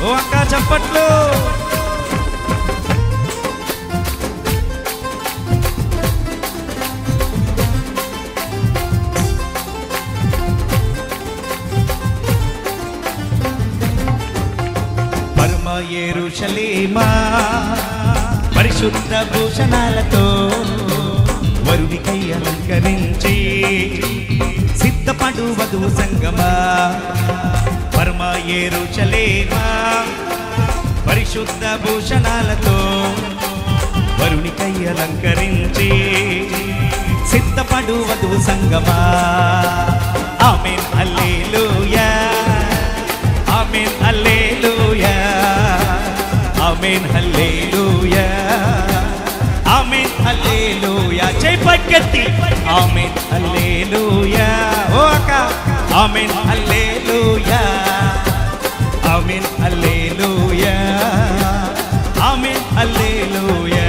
ఓ అక్క చప్పట్లు. పరమ యెరూషలేమా పరిశుద్ధ భూషణాలతో వరుడికై అలంకరించి సిద్ధపడు వధువు సంగమా. పరమ యెరూషలేమా పరిశుద్ధ భూషణాలతో వరుడికై అలంకరించి సిద్ధపడు వధువు సంగమా. ఆమేన్ హల్లెలూయా ఆమేన్ హల్లెలూయా ఆమేన్ హల్లెలూయా ఆమేన్ హల్లెలూయా. జై పక్కతి ఆమేన్ హల్లెలూయా. ఓ అక్క ఆమేన్ హల్లెలూయా ఆమేన్ హల్లెలూయా ఆమేన్ హల్లెలూయా.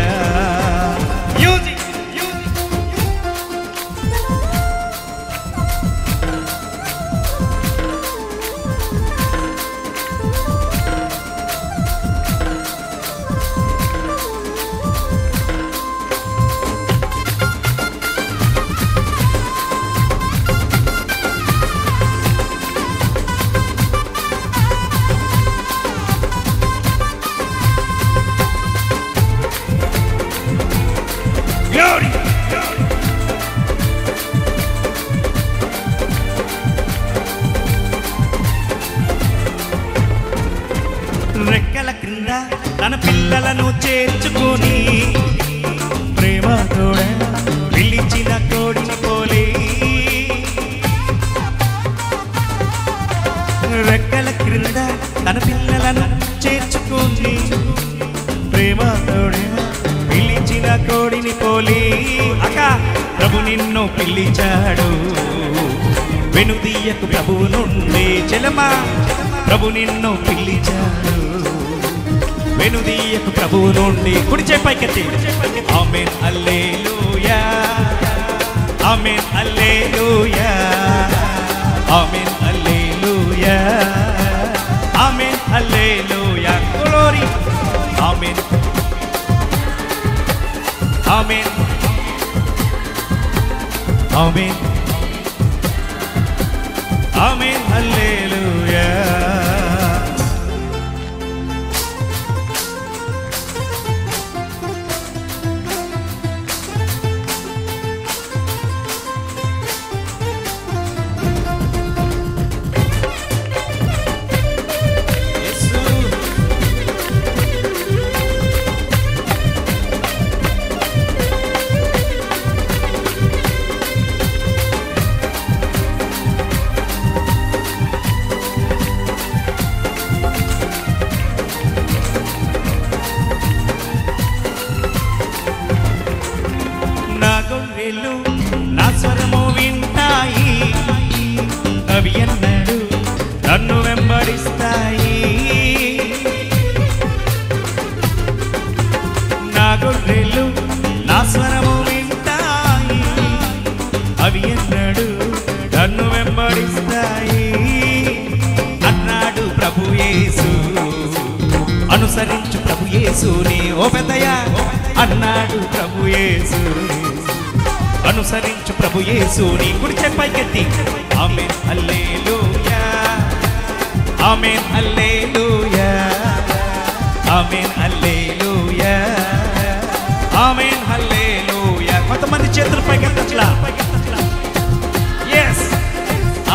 రెక్కల క్రింద తన పిల్లలను చేర్చుకొని ప్రేమతోడ పిలిచిన కోడిని పోలే. రెక్కల క్రింద తన పిల్లలను చేర్చుకొని ప్రేమతోడ పిలిచిన కోడిని పోలే. అక్క ప్రభు నిన్ను పిలిచాడు వెనుదీయకు ప్రభువు నుండి. చెలమా ప్రభు నిన్ను పిలిచాడు వెనుదీయకు ప్రభువు నుండి. కుడి చేయి పైకెత్తి ఆమేన్ హల్లెలూయా ఆమేన్ హల్లెలూయా ఆమేన్ హల్లెలూయా ఆమేన్ హల్లెలూయా. గ్లోరీ ఆమేన్ ఆమేన్ ఆమేన్ ఆమేన్ హల్లెలూయా. నా స్వరము వింటాయి అవి ఎన్నడు నన్ను వెంబడిస్తాయి. నా గొర్రెలు నా స్వరము వింటాయి అవి ఎన్నడు నన్ను వెంబడిస్తాయి అన్నాడు ప్రభు యేసు. అనుసరించు ప్రభు యేసుని ఓ పెద్దయ్య అన్నాడు ప్రభు యేసు. అనుసరించు ప్రభు యేసుని. కుడి చేయి పైకెత్తి ఆమేన్ హల్లెలూయా ఆమేన్ హల్లెలూయా ఆమేన్ హల్లెలూయా ఆమేన్ హల్లెలూయా. కొంతమంది చేతులు పైకెత్తట్లా. yes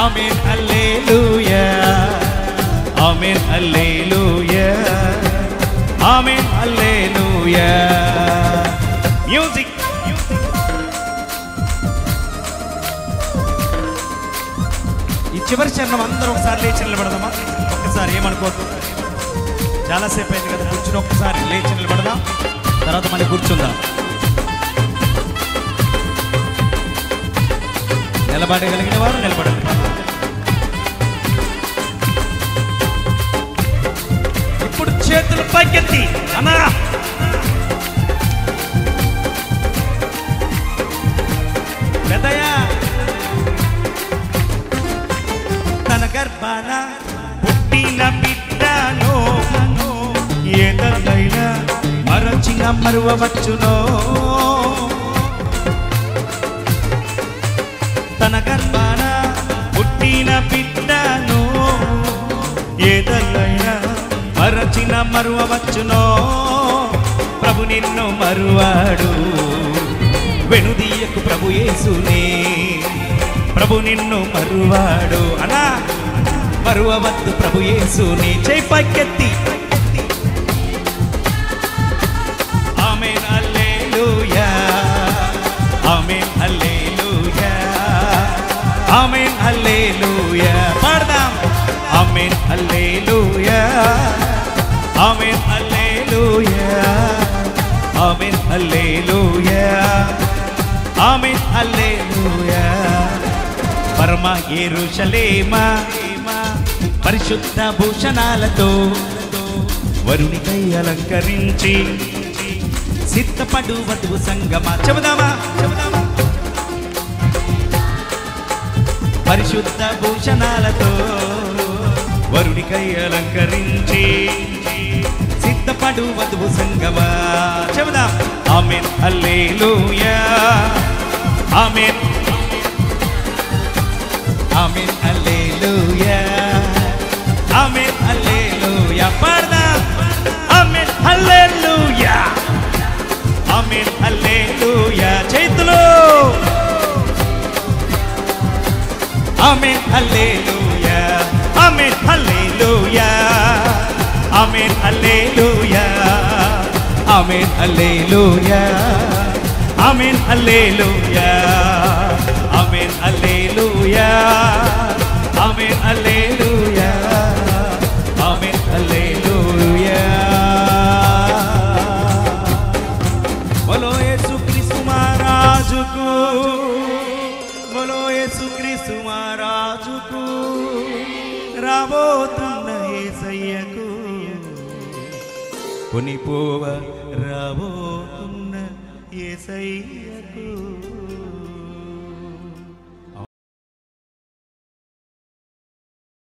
ఆమేన్ హల్లెలూయా ఆమేన్ హల్లెలూయా ఆమేన్ హల్లెలూయా. మ్యూజిక్ ఈ చివరి చరణం అందరూ ఒకసారి లేచి నిలబడదామా? ఒక్కసారి ఏమనుకోవద్దు, చాలాసేపు అయింది కదా కూర్చుని ఒక్కసారి లేచి నిలబడదాం, తర్వాత మళ్ళీ కూర్చుందాం. నిలబడగలిగిన వారు నిలబడండి. ఇప్పుడు చేతులు పైకెత్తి అన్నా పెద్దయ్యా తన గర్భాన పుట్టిన బిడ్డను ఏదైనా మరచిన మరువవచ్చునో తన గర్భాన పుట్టిన బిడ్డను ఏదైనా మరచిన మరువవచ్చునో ప్రభు నిన్ను మరువాడు వెనుదీయకు ప్రభు యేసునే ప్రభు నిన్ను మరువాడు అనా మరువవద్దు ప్రభు యేసునే చేయి పైకెత్తి ఆమేన్ హల్లెలూయా ఆమేన్ హల్లెలూయా ఆమేన్ హల్లెలూయా పాడదాం ఆమేన్ హల్లెలూయా ఆమేన్ హల్లెలూయా ఆమేన్ హల్లెలూయా ఆమేన్ హల్లెలూయా పరమ యెరూషలేమా పరిశుద్ధ భూషణాలతో వరునికై అలంకరించి సిద్ధపడు వధువు సంగమా చెబుదామా పరిశుద్ధ భూషణాలతో వరునికై అలంకరించి సిద్ధపడు వధువు సంగమా చెబుదాం ఆమేన్ హల్లెలూయా ఆమేన్ ఆమేన్ హల్లెలూయా ఆమేన్ హల్లెలూయా పాడదాం ఆమేన్ హల్లెలూయా ఆమేన్ హల్లెలూయా చేతులు ఆమేన్ హల్లెలూయా ఆమేన్ హల్లెలూయా ఆమేన్ హల్లెలూయా ఆమేన్ హల్లెలూయా ఆమేన్ హల్లెలూయా ఆమేన్ హల్లెలూయా ఆమేన్ హల్లెలూయా ఆమేన్ హల్లెలూయా బోలో యేసుక్రీస్తు మహారాజుకు బోలో యేసుక్రీస్తు మహారాజుకు రాబోతున్న యేసయ్యకు కొనిపోవ రాబోతున్న యేసయ్యకు